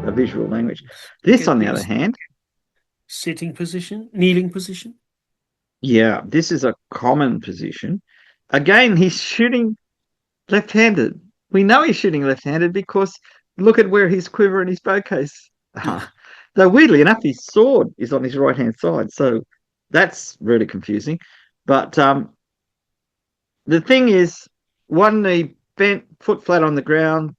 a visual language. Look This, at on the other this hand, sitting position, kneeling position. yeah, this is a common position. Again, he's shooting left-handed. We know he's shooting left-handed because look at where his quiver and his bow case are. Yes. Though weirdly enough, his sword is on his right-hand side, so that's really confusing. But the thing is, one knee bent, foot flat on the ground,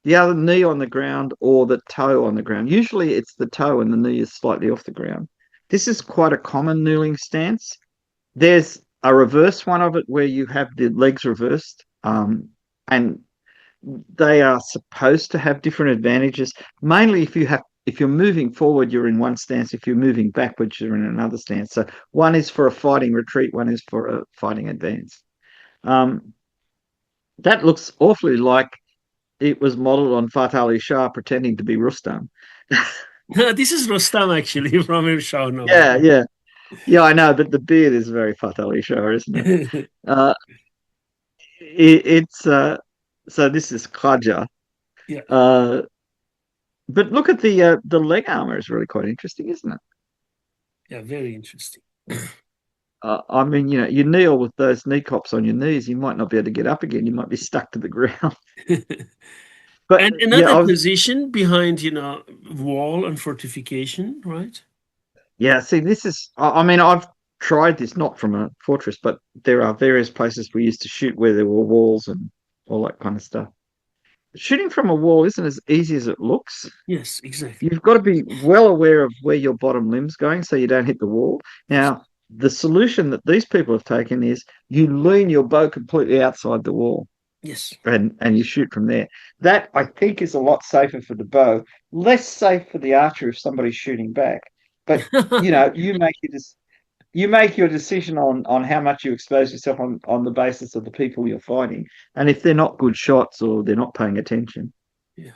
the other knee on the ground, or the toe on the ground. Usually it's the toe and the knee is slightly off the ground. This is quite a common kneeling stance. There's a reverse one of it where you have the legs reversed, and they are supposed to have different advantages. Mainly, if you're moving forward, you're in one stance. If you're moving backwards, you're in another stance. So one is for a fighting retreat, one is for a fighting advance. Um, that looks awfully like it was modelled on Fateh Ali Shah pretending to be Rustam. This is Rostam actually from his Shahnameh. Yeah, yeah, yeah. I know, but the beard is very Fateh Ali Shah, isn't it? Uh, it's so this is Khaja. Yeah, Uh, but look at the leg armor is really quite interesting, isn't it? yeah, very interesting. I mean, you kneel with those knee cops on your knees, you might not be able to get up again. You might be stuck to the ground. But And yeah, another position behind, wall and fortification, right? yeah. See, this is. I mean, I've tried this not from a fortress, but there are various places we used to shoot where there were walls and all that kind of stuff. Shooting from a wall isn't as easy as it looks. Yes, exactly. You've got to be well aware of where your bottom limb's going so you don't hit the wall. Yes, Now, the solution that these people have taken is you lean your bow completely outside the wall yes. and you shoot from there. That I think is a lot safer for the bow, less safe for the archer if somebody's shooting back. But you make your decision on how much you expose yourself on the basis of the people you're fighting, and if they're not good shots or they're not paying attention. Yeah,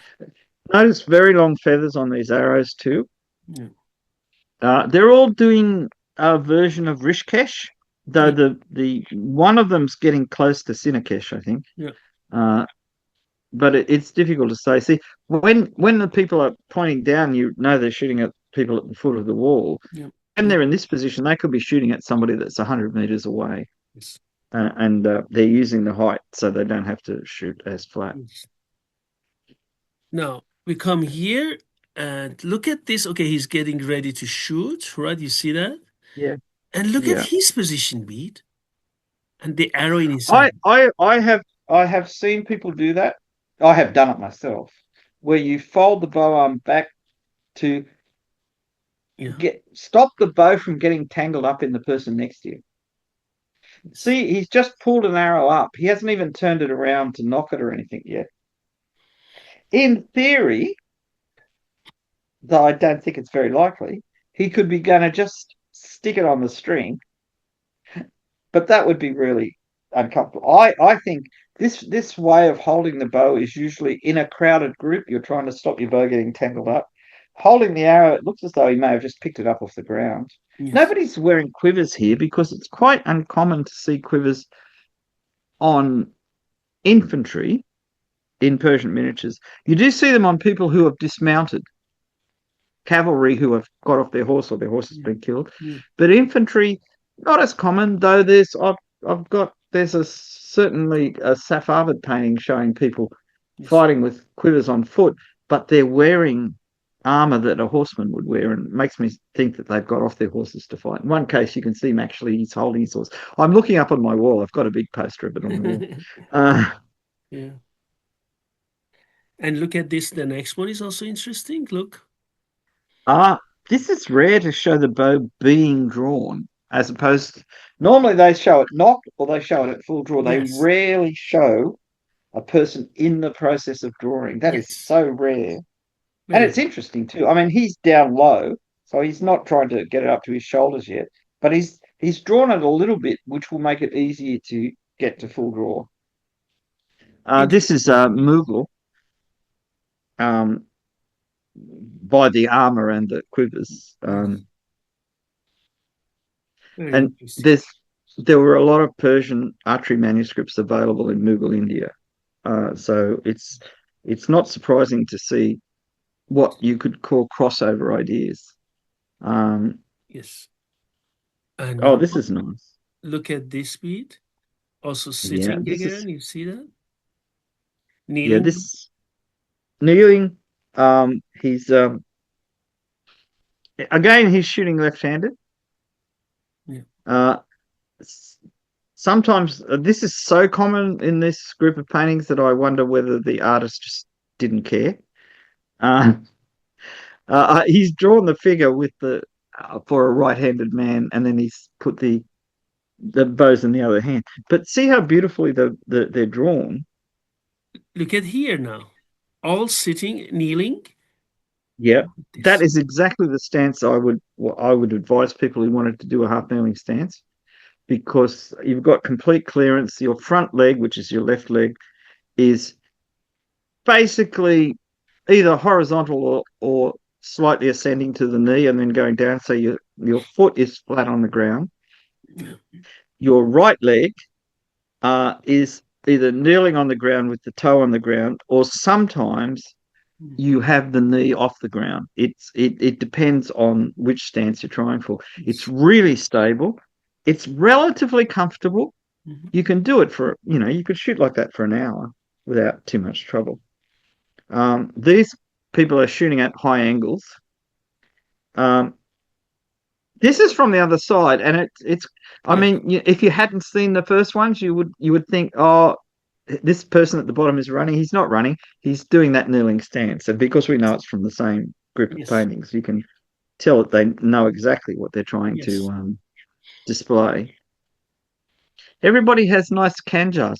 Notice very long feathers on these arrows too. yeah, They're all doing a version of Rishikesh, though yeah, the one of them's getting close to Sinakesh, I think. yeah, Uh, but it's difficult to say. See, when the people are pointing down, you know they're shooting at people at the foot of the wall. yeah, When yeah. they're in this position, they could be shooting at somebody that's 100 meters away, Yes, and they're using the height so they don't have to shoot as flat. yes. Now we come here and look at this. Okay, he's getting ready to shoot, right? You see that? Yeah, And look at yeah. his position, beat, and the arrow in his I hand. I I have I have seen people do that. I have done it myself, where you fold the bow arm back to Yeah. get stop the bow from getting tangled up in the person next to you. Yes. See, he's just pulled an arrow up. He hasn't even turned it around to knock it or anything yet. In theory, though I don't think it's very likely, he could be going to just stick it on the string, but that would be really uncomfortable. I think this way of holding the bow is usually in a crowded group. You're trying to stop your bow getting tangled up. Holding the arrow, it looks as though he may have just picked it up off the ground. Yes. Nobody's wearing quivers here because it's quite uncommon to see quivers on infantry in Persian miniatures. You do see them on people who have dismounted, cavalry who have got off their horse or their horse has Yeah. been killed. Yeah. But infantry, not as common, though I've got there's a certainly a Safavid painting showing people Yes. fighting with quivers on foot, but they're wearing armor that a horseman would wear, and it makes me think that they've got off their horses to fight. In one case, you can see him actually, he's holding his horse. I'm looking up on my wall. I've got a big poster of it on the wall. Uh, Yeah. And look at this. The next one is also interesting. Look. Ah, this is rare to show the bow being drawn, as opposed to normally they show it knocked or they show it at full draw. They Yes. rarely show a person in the process of drawing. That is Yes. so rare. And Very it's rare. interesting too. I mean, he's down low, so he's not trying to get it up to his shoulders yet, but he's drawn it a little bit, which will make it easier to get to full draw. This is Interesting. Mughal um, by the armor and the quivers. Yes. Very And interesting. there were a lot of Persian archery manuscripts available in Mughal India, so it's not surprising to see. what you could call crossover ideas. Um, Yes. And oh, now this is nice. look at this bead. Also Yeah, sitting this is again. You see that? yeah, Kneeling. this kneeling. He's again he's shooting left-handed. Yeah. Uh, sometimes this is so common in this group of paintings that I wonder whether the artist just didn't care. Uh, he's drawn the figure with the for a right-handed man, and then he's put the bows in the other hand. But see how beautifully they're drawn. Look at here now. All sitting, kneeling. Yeah, that This. is exactly the stance I would advise people who wanted to do a half kneeling stance, because you've got complete clearance. Your front leg, which is your left leg, is basically either horizontal or slightly ascending to the knee and then going down. So your foot is flat on the ground. Yeah. Your right leg is either kneeling on the ground with the toe on the ground, or sometimes Mhm. you have the knee off the ground. It depends on which stance you're trying for. It's Yes. really stable. It's relatively comfortable. Mhm. You can do it for, you could shoot like that for an hour without too much trouble. These people are shooting at high angles. Um, this is from the other side, and it's. I Yeah. mean, if you hadn't seen the first ones, you would think, oh, this person at the bottom is running. He's not running. He's doing that kneeling stance, and because we know it's from the same group of Yes. paintings, you can tell that they know exactly what they're trying to Yes. display. Everybody has nice kanjas,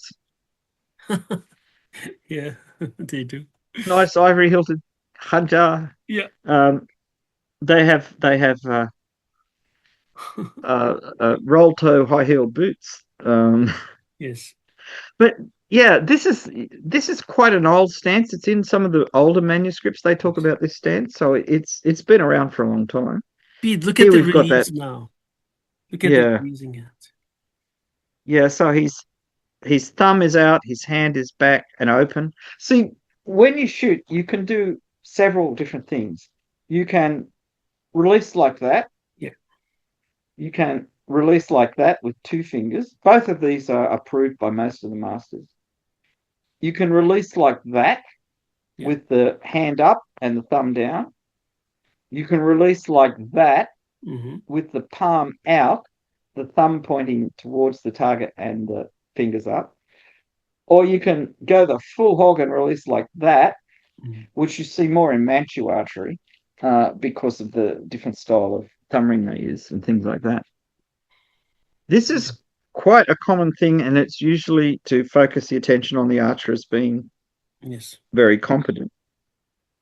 Yeah, they do. nice ivory hilted kanja. Yeah. Um, they have roll toe high heeled boots. Yes. But yeah, this is quite an old stance. It's in some of the older manuscripts. They talk Yes. about this stance, so it's been around for a long time. Pete, look at Here the we've got that. release now. Look at the Yeah, releasing it. yeah. So his thumb is out, his hand is back and open. See, when you shoot, you can do several different things. You can release like that. Yeah. You can release like that with two fingers. Both of these are approved by most of the masters. You can release like that Yeah. with the hand up and the thumb down. You can release like that Hmm. with the palm out, the thumb pointing towards the target and the fingers up. Or you can go the full hog and release like that, Hmm. which you see more in Manchu archery because of the different style of thumb ring they use and things like that. This is quite a common thing, and it's usually to focus the attention on the archer as being Yes. very competent.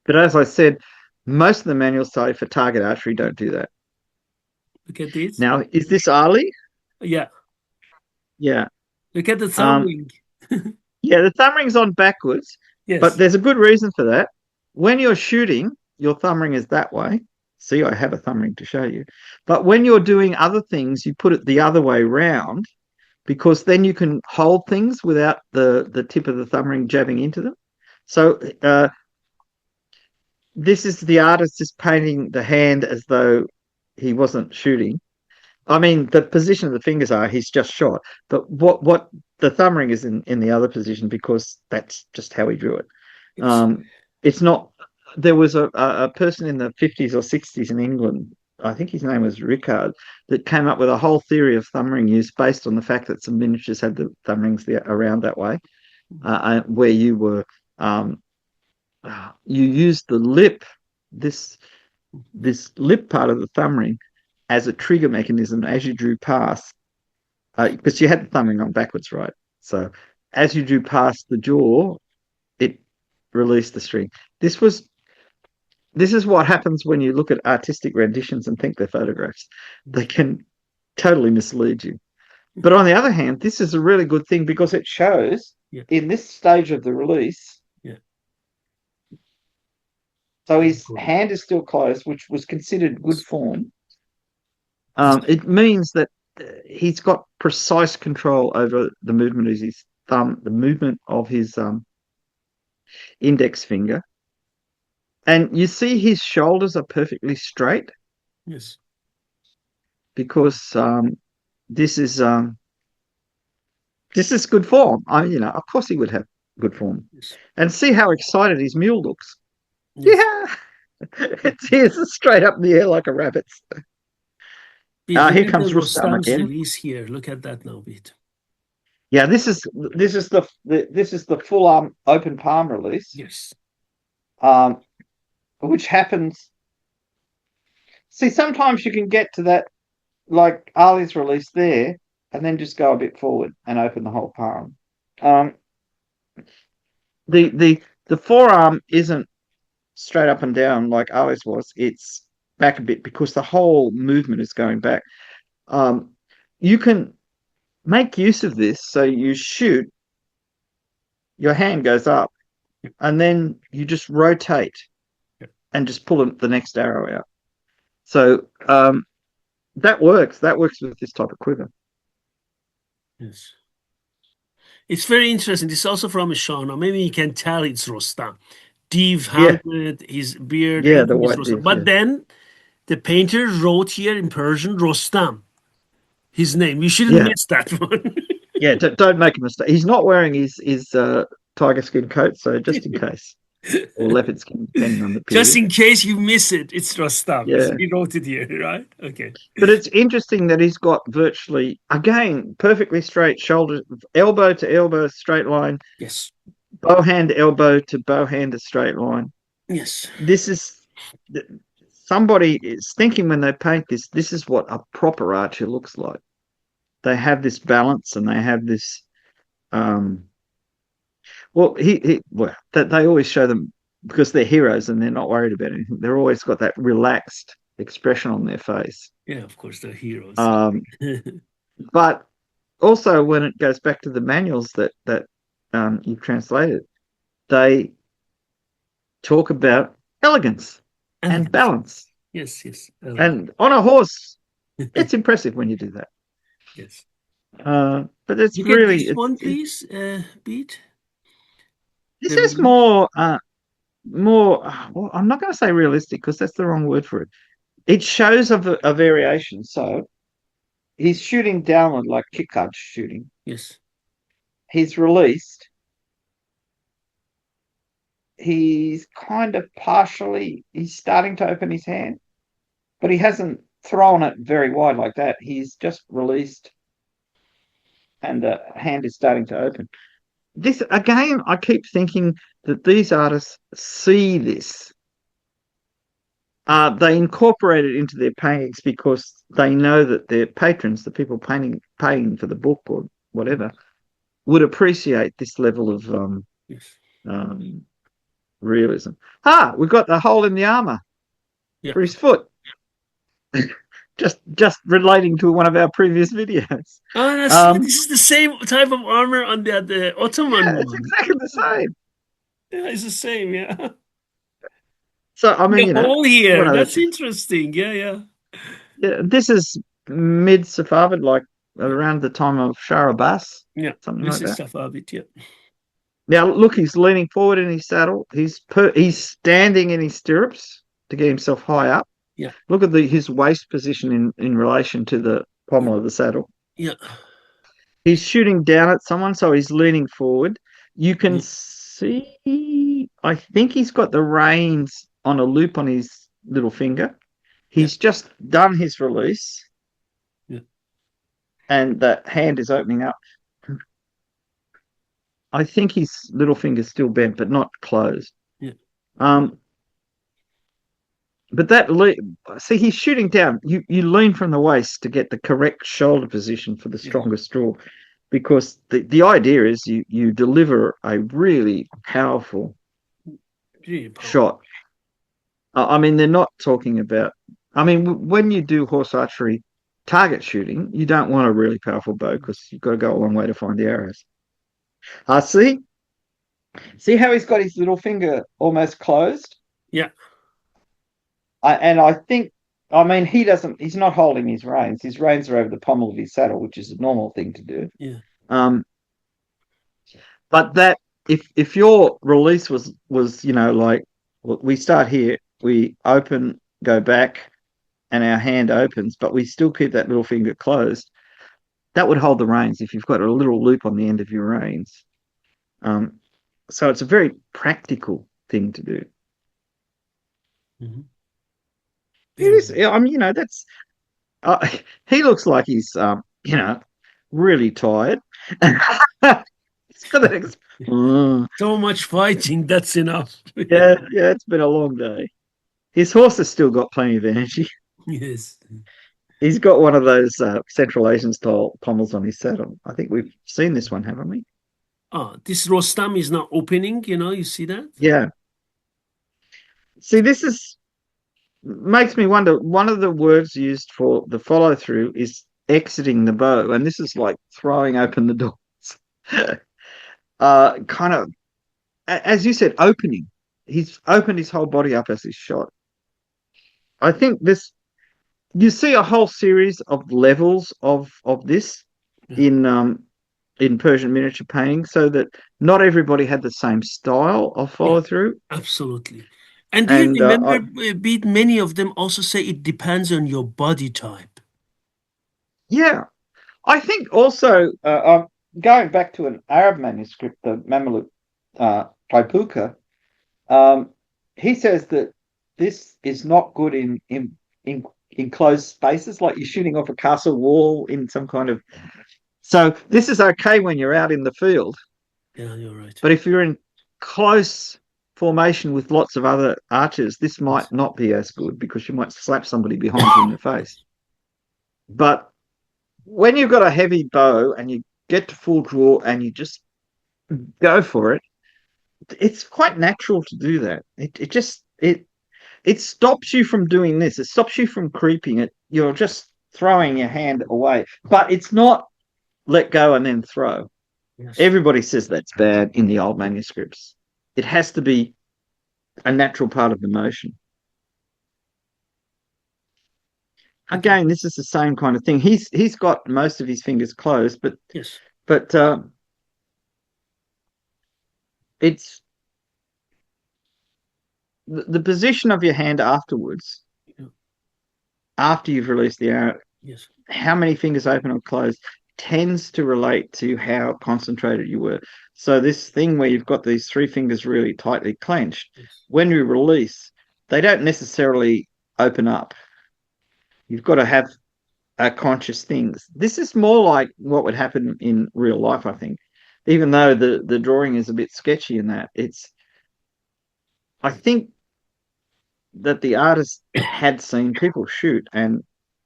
But as I said, most of the manuals say for target archery don't do that. Look at this. Now, is this Ali? Yeah. Yeah. Look at the thumb Um, ring. yeah, the thumb ring's on backwards, but Yes. there's a good reason for that. When you're shooting, your thumb ring is that way. See, I have a thumb ring to show you. But when you're doing other things, you put it the other way round, because then you can hold things without the tip of the thumb ring jabbing into them. So this is the artist just painting the hand as though he wasn't shooting. I mean, the position of the fingers are he's just shot, but what the thumb ring is in the other position because that's just how he drew it. Yes. Um, it's not. There was a person in the 50s or 60s in England. I think his name was Rickard, that came up with a whole theory of thumb ring use based on the fact that some miniatures had the thumb rings around that way, where um, you used the lip, this this lip part of the thumb ring, as a trigger mechanism as you drew past, because you had the thumb ring on backwards, right? So as you drew past the jaw, it released the string. This was this is what happens when you look at artistic renditions and think they're photographs. They can totally mislead you. But on the other hand, this is a really good thing because it shows Yeah. in this stage of the release. Yeah. So Very his cool. hand is still closed, which was considered good Yes. form. This. It means that he's got precise control over the movement of his thumb, the movement of his index finger, And you see his shoulders are perfectly straight Yes. because this is this is good form. Of course he would have good form. Yes. And see how excited his mule looks. Yes. Yeah, it's straight up in the air like a rabbit's. Pete, look Here at the comes Rustam Rostam's again. release here. Look at that now, Pete. Yeah, this is the full arm open palm release, Yes. um, which happens. See, sometimes you can get to that like Ali's release there, and then just go a bit forward and open the whole palm. Um, the forearm isn't straight up and down like Ali's was. It's back a bit because the whole movement is going back. Um, you can make use of this. So you shoot, your hand goes up, and then you just rotate Yeah. and just pull the next arrow out. So that works. That works with this type of quiver. Yes. It's very interesting. This is also from a Shana. Maybe you can tell it's Rostam. Div Yeah, helmet, his beard, yeah, the everything is white Rostam. div. But Yeah, then the painter wrote here in Persian Rostam, his name. You shouldn't yeah, miss that one. yeah. Don't make a mistake. He's not wearing his tiger skin coat, so just in case, or leopard skin, depending on the Just period. in case you miss it, it's Rostam. Yeah, He wrote it here, right? Okay. but it's interesting that he's got virtually again perfectly straight shoulders, elbow to elbow straight line, Yes. bow hand elbow to bow hand a straight line. Yes. This is somebody is thinking when they paint this. This is what a proper archer looks like. They have this balance and they have this. Um, well, that they always show them because they're heroes and they're not worried about anything. They're always got that relaxed expression on their face. Yeah, of course, they're heroes. Um, but also when it goes back to the manuals that you've translated, they talk about elegance and Elegance. balance. Yes, yes. Elegant. And on a horse, it's impressive when you do that. Yes. But it's Look at really this one, please, Beat. this The is release. more. Well, I'm not going to say realistic because that's the wrong word for it. It shows a variation. So he's shooting downward like kickard shooting. Yes. He's released. He's kind of partially. He's starting to open his hand, but he hasn't thrown it very wide like that. He's just released, and the hand is starting to open. This again, I keep thinking that these artists see this. They incorporate it into their paintings because they know that their patrons, the people paying for the book or whatever, would appreciate this level of Yes. um, realism. We've got the hole in the armor Yeah. for his foot. just relating to one of our previous videos. Oh, that's Um, this is the same type of armor on the yeah, Ottoman it's one. exactly the same. Yeah, it's the same. Yeah. So I mean, The hole what here. are That's interesting. Yeah, yeah. yeah, this is mid Safavid, like around the time of Shah Abbas, Yeah. something This like is that. Safavid. Yeah. Now look, he's leaning forward in his saddle. He's standing in his stirrups to get himself high up. Yeah. Look at his waist position in relation to the Yeah. pommel of the saddle. Yeah. He's shooting down at someone, so he's leaning forward. You can Yeah. see, I think he's got the reins on a loop on his little finger. Yeah. He's just done his release, Yeah. and the hand is opening up. I think his little finger's still bent, but not closed. Yeah. Um, but see, he's shooting down. You lean from the waist to get the correct shoulder position for the Yeah. strongest draw, because the idea is you deliver a really powerful Really powerful. shot. I mean, they're not talking about. I mean, when you do horse archery target shooting, you don't want a really powerful bow because you've got to go a long way to find the arrows. See how he's got his little finger almost closed? Yeah. And I think, I mean, he's not holding his reins. His reins are over the pommel of his saddle, which is a normal thing to do. Yeah. Um, but that, if your release was like we start here, we open, go back, and our hand opens, but we still keep that little finger closed. That would hold the reins if you've got a little loop on the end of your reins. Um, so it's a very practical thing to do. Mhm. It Very is. nice. I mean, that's uh, he looks like he's really tired. He's got that. So much fighting, that's enough. Yeah, yeah. It's been a long day. His horse has still got plenty of energy. Yes. He's got one of those Central Asian style pommels on his saddle. I think we've seen this one, haven't we? Ah, this Rostam is now opening, you see that? Yeah. See, this is makes me wonder. One of the words used for the follow through is exiting the bow, and this is like throwing open the doors. Kind of, as you said, opening. He's opened his whole body up as he's shot. I think this. You see a whole series of levels of this Yeah, in in Persian miniature painting, so that not everybody had the same style of yeah, follow through. absolutely. And do you And remember, Bede, many of them also say it depends on your body type. yeah, I think also going back to an Arab manuscript, the Mamluk Taipuka, um, he says that this is not good in enclosed spaces, like you're shooting off a castle wall in some kind of. So this is okay when you're out in the field, Yeah, you're right. but if you're in close formation with lots of other archers, this might Yes. not be as good because you might slap somebody behind you in the face. But when you've got a heavy bow and you get to full draw and you just go for it, it's quite natural to do that. It just it stops you from doing this. It stops you from creeping it. You're just throwing your hand away. But it's not let go and then throw. Yes. Everybody says that's bad in the old manuscripts. It has to be a natural part of the motion. Okay. Again, this is the same kind of thing. He's got most of his fingers closed, Yes. but it's the position of your hand afterwards, Yeah. after you've released the arrow, Yes. how many fingers open or closed tends to relate to how concentrated you were. So this thing where you've got these three fingers really tightly clenched, Yes. when you release, they don't necessarily open up. You've got to have conscious things. This is more like what would happen in real life, I think. Even though the drawing is a bit sketchy in that, it's I think that the artist had seen people shoot and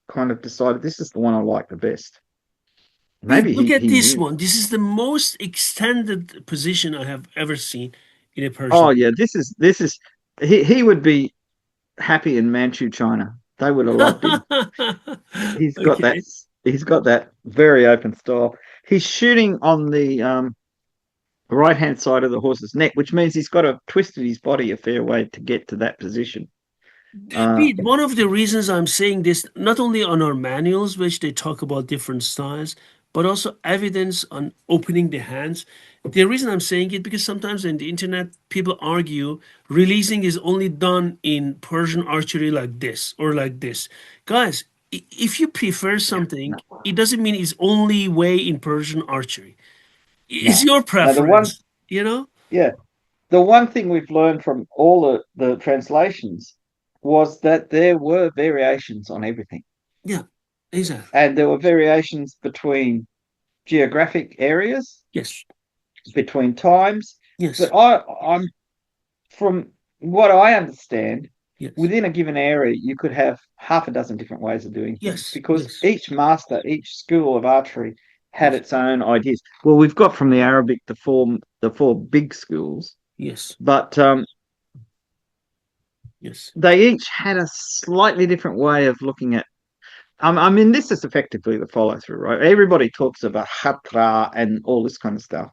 kind of decided this is the one I like the best. Pete, Maybe look at he this knew. one. This is the most extended position I have ever seen in a Oh Persian. yeah, this is he would be happy in Manchu China. They would have loved him. He's got that Okay. he's got that very open style. He's shooting on the right hand side of the horse's neck, which means he's got to twisted his body a fair way to get to that position. Uh, Pete, one of the reasons I'm saying this, not only on our manuals, which they talk about different styles, but also evidence on opening the hands. The reason I'm saying it because sometimes in the internet people argue releasing is only done in Persian archery like this or like this. Guys, if you prefer yeah, no, something, it doesn't mean it's only way in Persian archery. It's no, your no. The one, preference, you know? yeah, the one thing we've learned from all the translations was that there were variations on everything, Yeah, exactly. and there were variations between geographic areas, Yes, between times. yes, But I'm from what I understand, yes, within a given area, you could have half a dozen different ways of doing things yes, because yes, each master, each school of archery had yes, its own ideas. Well, we've got from the Arabic the four big schools, yes, but yes. they each had a slightly different way of looking at. I mean, this is effectively the follow through, right? Everybody talks about hatra and all this kind of stuff,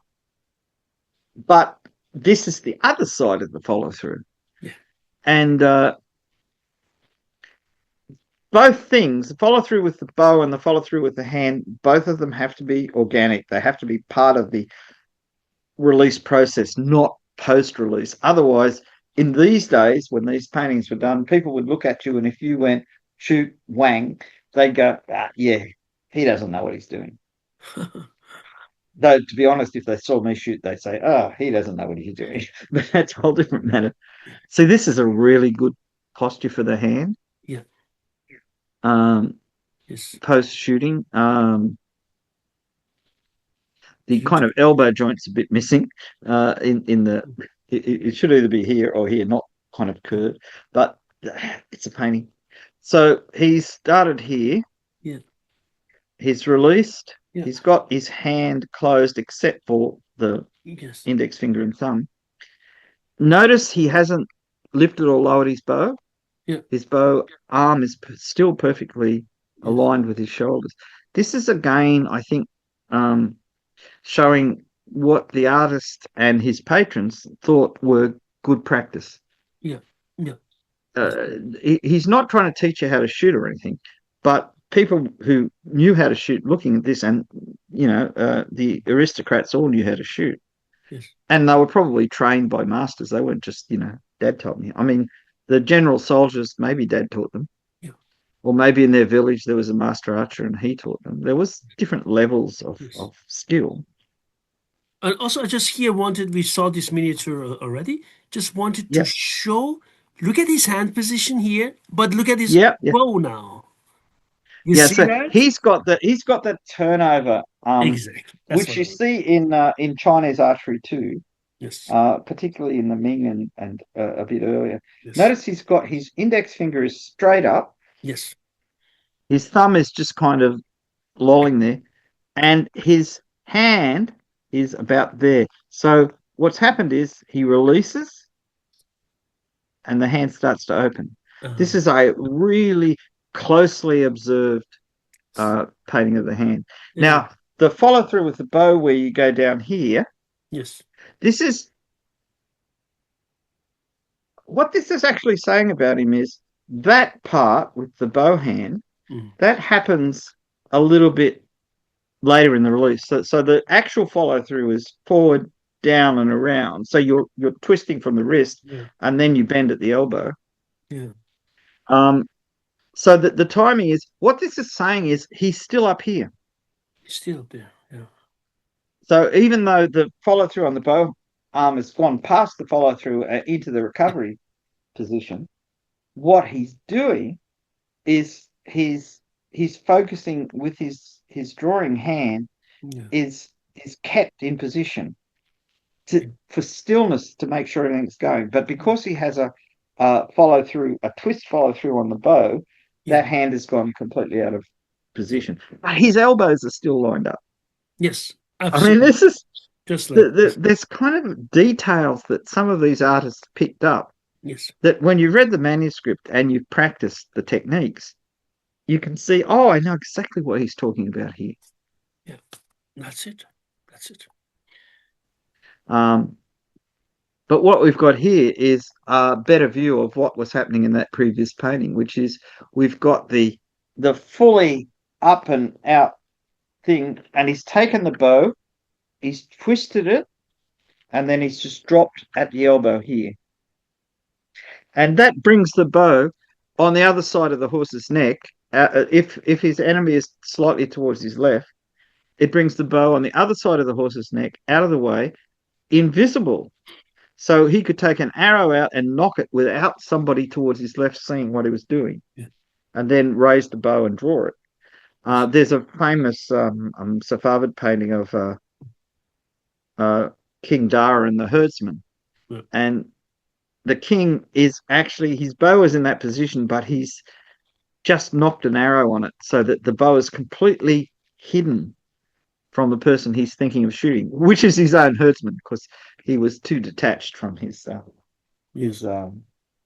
but this is the other side of the follow through, Yeah. and both things, the follow through with the bow and the follow through with the hand, both of them have to be organic. They have to be part of the release process, not post release. Otherwise, in these days, when these paintings were done, people would look at you, and if you went shoot wang, they'd go, yeah, he doesn't know what he's doing. Though, to be honest, if they saw me shoot, they'd say, oh, he doesn't know what he's doing. But that's a whole different matter. Yeah, See, this is a really good posture for the hand, yeah, um, yes, post shooting. The kind beautiful. of elbow joint's a bit missing. In the it should either be here or here, not kind of curved. But it's a painting. So he's started here. Yeah, He's released. yeah, He's got his hand closed except for the yes, index finger and thumb. Notice he hasn't lifted or lowered his bow. yeah, His bow arm is still perfectly yes, aligned with his shoulders. This is again, I think, um, showing what the artist and his patrons thought were good practice. yeah, yeah, yes, Uh, he's not trying to teach you how to shoot or anything, but people who knew how to shoot, looking at this, and the aristocrats all knew how to shoot, yes, and they were probably trained by masters. They weren't just, dad taught me. I mean, the general soldiers, maybe dad taught them, yeah, or maybe in their village there was a master archer and he taught them. There was different levels of, yes. of skill. And also, I just here wanted, we saw this miniature already, just wanted to Yep. show, look at his hand position here, but look at his Yeah, yeah. bow now. You Yeah, see so that? he's got that turnover, Exactly. That's which what I you want. see in Chinese archery too, Yes, particularly in the Ming and a bit earlier. yes, Notice he's got his index finger is straight up, yes, his thumb is just kind of lolling there, and his hand is about there. So what's happened is he releases, and the hand starts to open. uh, This is a really closely observed painting of the hand. yeah, Now, the follow through with the bow, where you go down here, yes, this is what this is actually saying about him is that part with the bow hand mm, that happens a little bit later in the release. So the actual follow through is forward, down, and around. So you're twisting from the wrist, yeah, and then you bend at the elbow. yeah, Um, so that the timing is what this is saying is he's still up here. it's still up there. Yeah, So even though the follow through on the bow arm has gone past the follow through into the recovery position, what he's doing is he's focusing with his drawing hand yeah, is kept in position for stillness to make sure everything's going. But because he has a twist follow through on the bow, yeah, that hand has gone completely out of position. But his elbows are still lined up. yes, I mean, absolutely. this is Just like this. there's kind of details that some of these artists picked up Yes, that when you read the manuscript and you've practiced the techniques, you can see, oh, I know exactly what he's talking about here. yeah, that's it. That's it. Um, but what we've got here is a better view of what was happening in that previous painting, which is we've got the fully up and out thing, and he's taken the bow, he's twisted it, and then he's just dropped at the elbow here. And that brings the bow on the other side of the horse's neck. If his enemy is slightly towards his left, it brings the bow on the other side of the horse's neck out of the way, invisible. So he could take an arrow out and knock it without somebody towards his left seeing what he was doing, Yeah, and then raise the bow and draw it. yes, There's a famous Safavid painting of uh, King Dara and the herdsman, yeah, and the king is actually his bow is in that position, but he's just knocked an arrow on it so that the bow is completely hidden from the person he's thinking of shooting, which is his own herdsman, because he was too detached from his yes.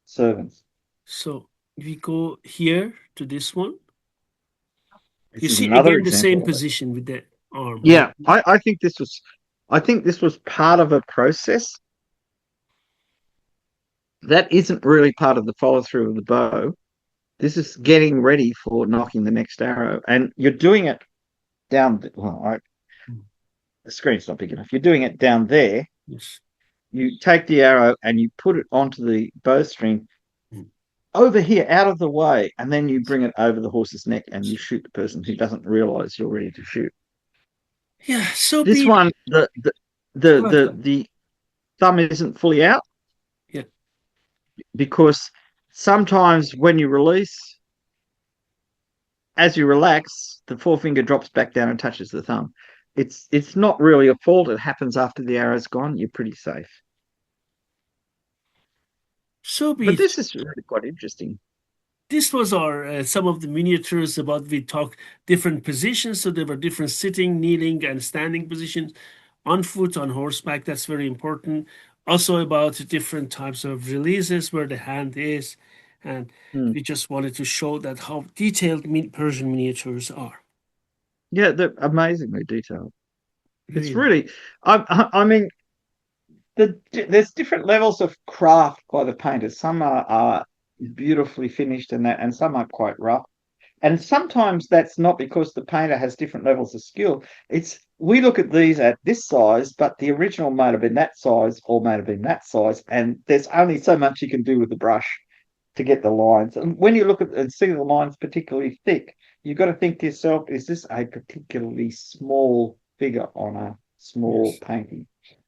servants. So if we go here to this one, you This is see another again the same example of it. position with the arm, right? Yeah, I think this was part of a process that isn't really part of the follow through of the bow. This is getting ready for knocking the next arrow, and you're doing it down. Well, Mm, the screen's not big enough. You're doing it down there, yes. You take the arrow and you put it onto the bowstring Mm. over here, out of the way, and then you bring it over the horse's neck and you shoot the person who doesn't realize you're ready to shoot. Yeah, so This be one, go ahead, go. the thumb isn't fully out Yeah. because sometimes when you release, as you relax, the forefinger drops back down and touches the thumb. It's not really a fault. It happens after the arrow's gone. You're pretty safe. So But be this is really quite interesting. this was our some of the miniatures about we talked different positions. So there were different sitting, kneeling, and standing positions on foot, on horseback. That's very important. Also about different types of releases where the hand is, and Hmm. we just wanted to show that how detailed Persian miniatures are. Yeah, they're amazingly detailed. It's Very really, I mean, there's different levels of craft by the painters. Some are beautifully finished and that, and some are quite rough. And sometimes that's not because the painter has different levels of skill. It's we look at these at this size, but the original might have been that size or might have been that size, and there's only so much you can do with the brush to get the lines. And when you look at and see the lines particularly thick, you've got to think to yourself, is this a particularly small figure on a small yes. painting?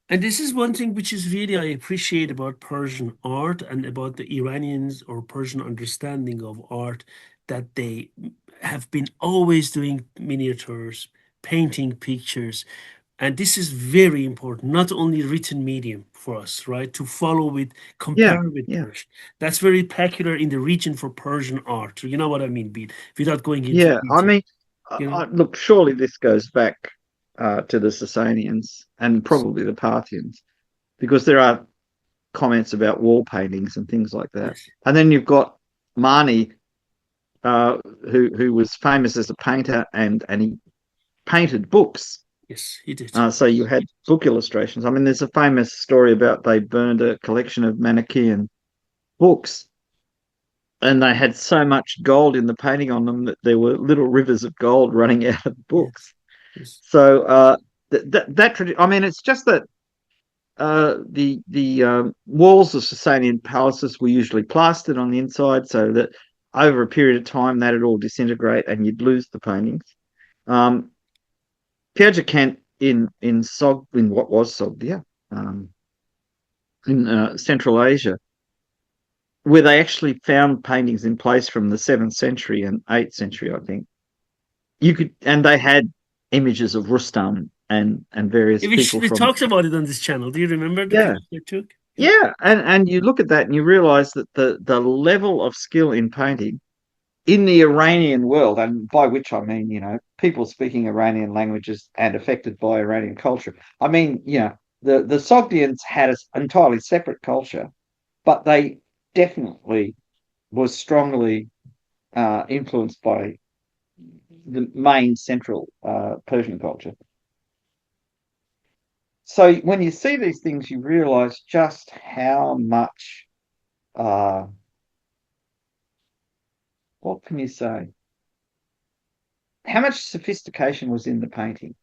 And this is one thing which is really I appreciate about Persian art and about the Iranians or Persian understanding of art that they have been always doing miniatures, painting pictures. And this is very important, not only written medium for us, right? To follow with, Yeah, compare with yeah, Persian. That's very peculiar in the region for Persian art. You know what I mean, Bede, without going into yeah. I detail, mean, you know? look, surely this goes back to the Sasanians and Yes, probably the Parthians because there are comments about wall paintings and things like that. yes, And then you've got Mani, uh, who was famous as a painter and he painted books. yes, he did. So you had book illustrations. I mean, there's a famous story about they burned a collection of Manichaean books, and they had so much gold in the painting on them that there were little rivers of gold running out of the Yes, books. yes, So I mean, it's just that the walls of Sasanian palaces were usually plastered on the inside, so that over a period of time that'd all disintegrate and you'd lose the paintings. Um, Kent in what was Sogdia, um, in Central Asia, where they actually found paintings in place from the 7th century and 8th century, I think. And they had images of Rustam and various yeah, people we from talked about it on this channel. Do you remember the yeah. picture they took? Yeah. Yeah, and you look at that and you realize that the level of skill in painting in the Iranian world, and by which I mean, people speaking Iranian languages and affected by Iranian culture. I mean, the Sogdians had an entirely separate culture, but they definitely was strongly influenced by the main central Persian culture. So when you see these things, you realize just how much uh, what can you say? How much sophistication was in the painting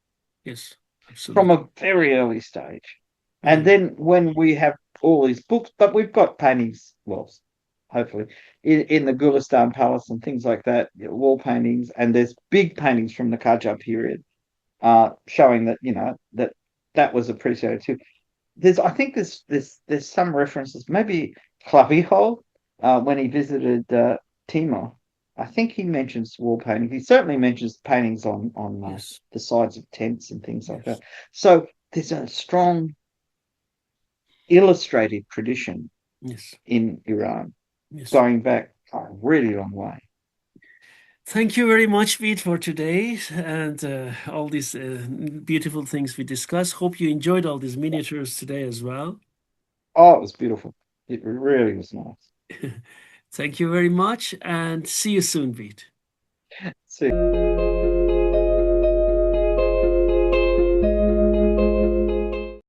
Yes, from absolutely. a very early stage. And Very. then when we have all these books, but we've got paintings, well, hopefully, in the Gulistan Palace and things like that, wall paintings, and there's big paintings from the Qajar period showing that, that was appreciated too. I think there's some references, maybe Clavijo, when he visited Timor. I think he mentions wall painting. He certainly mentions paintings on Yes, the sides of tents and things like that. yes, So there's a strong illustrative tradition yes, in Iran yes. going back a really long way. Thank you very much, Pete, for today and all these beautiful things we discussed. Hope you enjoyed all these miniatures today as well. Oh, it was beautiful. It really was nice. Thank you very much and see you soon, Pete. See